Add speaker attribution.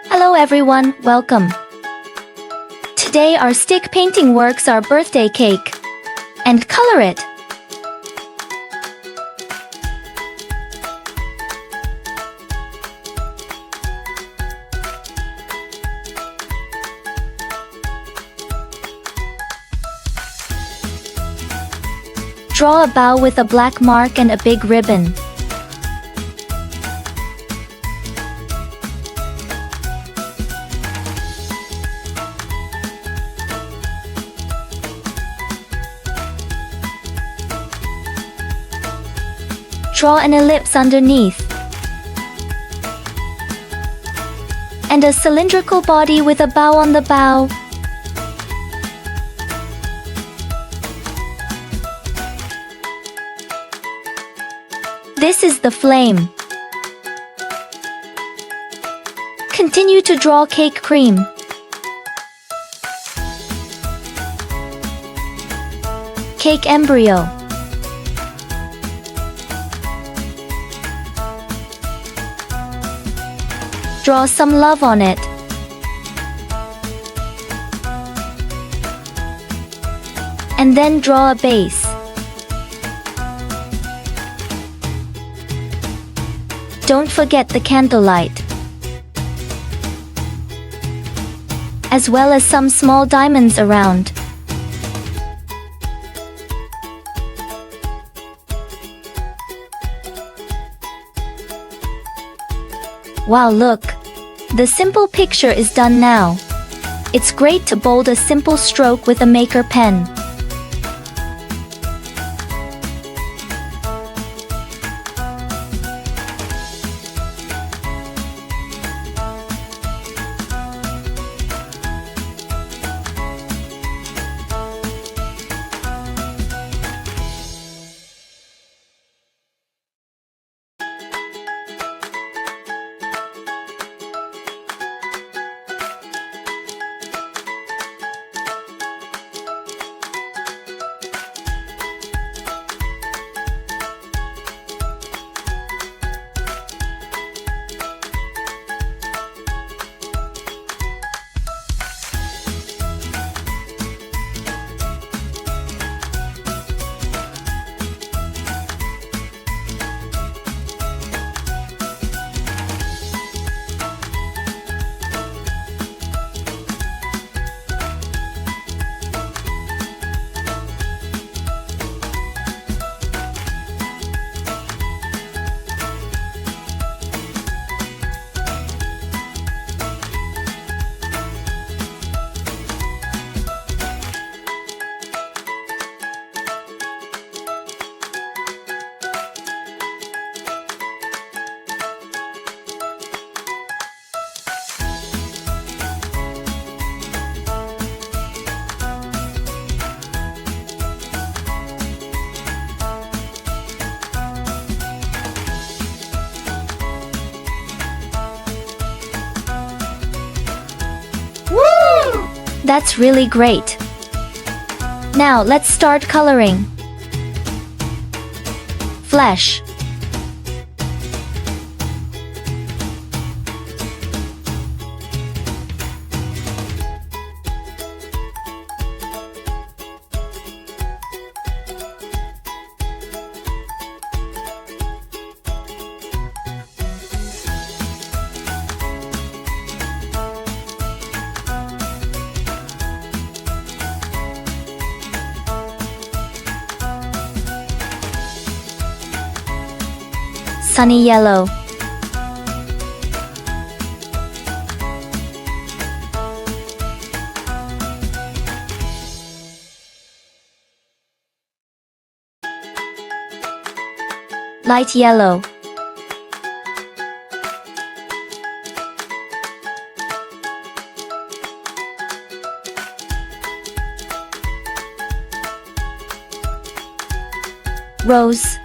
Speaker 1: Hello everyone, welcome. Today our stick painting works our birthday cake. And color it. Draw a bow with a black mark and a big ribbon. Draw an ellipse underneath. And a cylindrical body with a bow on the bow. This is the flame. Continue to draw cake cream. Cake embryo. Draw some love on it. And then draw a base. Don't forget the candlelight, as well as some small diamonds around. Wow, look! The simple picture is done now. It's great to bold a simple stroke with a maker pen. That's really great. Now let's start coloring. Flesh. Sunny yellow. Light yellow. Rose.